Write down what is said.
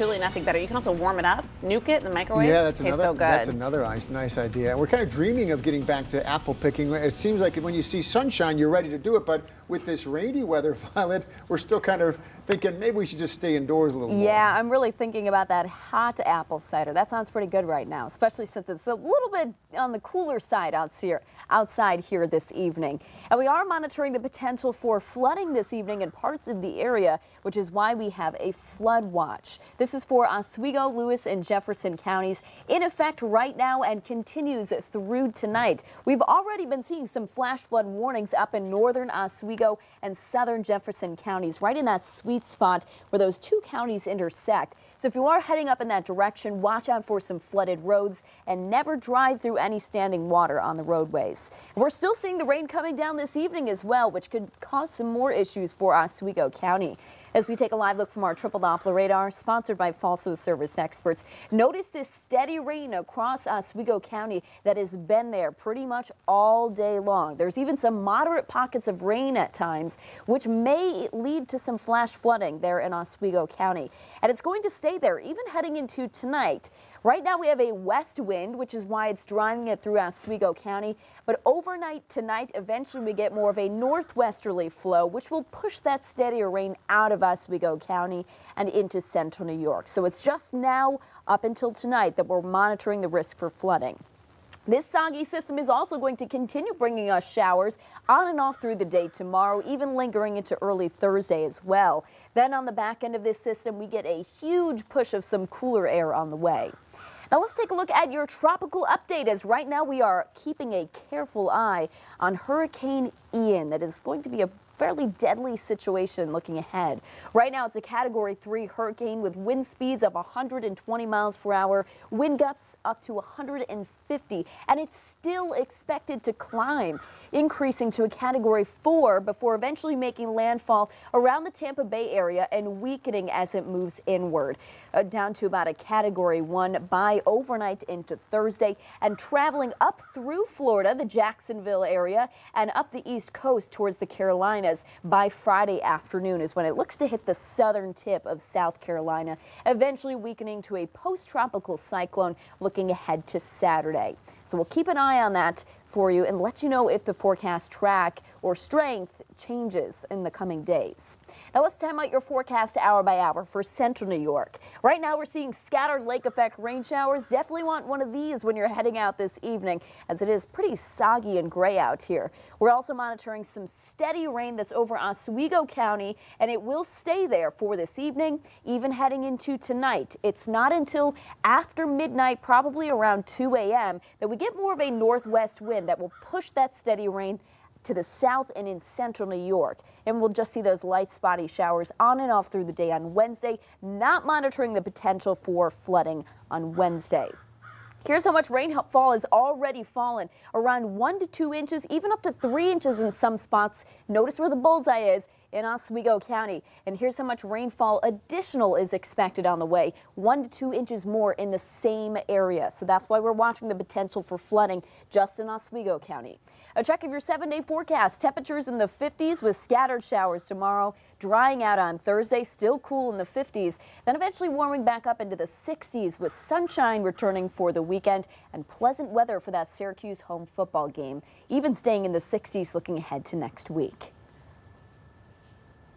truly nothing better. You can also warm it up, nuke it in the microwave. Yeah, Tastes so good. that's another nice idea. And we're kind of dreaming of getting back to apple picking. It seems like when you see sunshine, you're ready to do it. But with this rainy weather, Violet, we're still kind of thinking maybe we should just stay indoors a little more. Yeah, I'm really thinking about that hot apple cider. That sounds pretty good right now, especially since it's a little bit on the cooler side outside here this evening. And we are monitoring the potential for flooding this evening in parts of the area, which is why we have a flood watch. This is for Oswego, Lewis, and Jefferson counties, in effect right now and continues through tonight. We've already been seeing some flash flood warnings up in northern Oswego and southern Jefferson counties, right in that sweet spot where those two counties intersect. So if you are heading up in that direction, watch out for some flooded roads and never drive through any standing water on the roadways. We're still seeing the rain coming down this evening as well, which could cause some more issues for Oswego County. As we take a live look from our triple Doppler radar, sponsored by Falso Service Experts, notice this steady rain across Oswego County that has been there pretty much all day long. There's even some moderate pockets of rain at times, which may lead to some flash flooding there in Oswego County. And it's going to stay there even heading into tonight. Right now we have a west wind, which is why it's driving it through Oswego County. But overnight tonight, eventually we get more of a northwesterly flow, which will push that steadier rain out of Oswego County and into central New York. So it's just now up until tonight that we're monitoring the risk for flooding. This soggy system is also going to continue bringing us showers on and off through the day tomorrow, even lingering into early Thursday as well. Then on the back end of this system, we get a huge push of some cooler air on the way. Now let's take a look at your tropical update, as right now we are keeping a careful eye on Hurricane Ian. That is going to be a fairly deadly situation looking ahead. Right now it's a Category 3 hurricane with wind speeds of 120 miles per hour, wind gusts up to 150, and it's still expected to climb, increasing to a Category 4 before eventually making landfall around the Tampa Bay area and weakening as it moves inward, down to about a Category 1 by overnight into Thursday, and traveling up through Florida, the Jacksonville area, and up the East Coast towards the Carolinas. By Friday afternoon is when it looks to hit the southern tip of South Carolina, eventually weakening to a post-tropical cyclone looking ahead to Saturday. So we'll keep an eye on that for you and let you know if the forecast track or strength changes in the coming days. Now let's time out your forecast hour by hour for central New York. Right now we're seeing scattered lake effect rain showers. Definitely want one of these when you're heading out this evening, as it is pretty soggy and gray out here. We're also monitoring some steady rain that's over Oswego County, and it will stay there for this evening, even heading into tonight. It's not until after midnight, probably around 2 a.m., that we get more of a northwest wind that will push that steady rain to the south and in central New York. And we'll just see those light spotty showers on and off through the day on Wednesday, not monitoring the potential for flooding on Wednesday. Here's how much rainfall has already fallen, around 1 to 2 inches, even up to 3 inches in some spots. Notice where the bullseye is in Oswego County. And here's how much rainfall additional is expected on the way, 1 to 2 inches more in the same area. So that's why we're watching the potential for flooding just in Oswego County. A check of your 7-day forecast. Temperatures in the 50s with scattered showers tomorrow, drying out on Thursday, still cool in the 50s, then eventually warming back up into the 60s with sunshine returning for the weekend and pleasant weather for that Syracuse home football game, even staying in the 60s looking ahead to next week.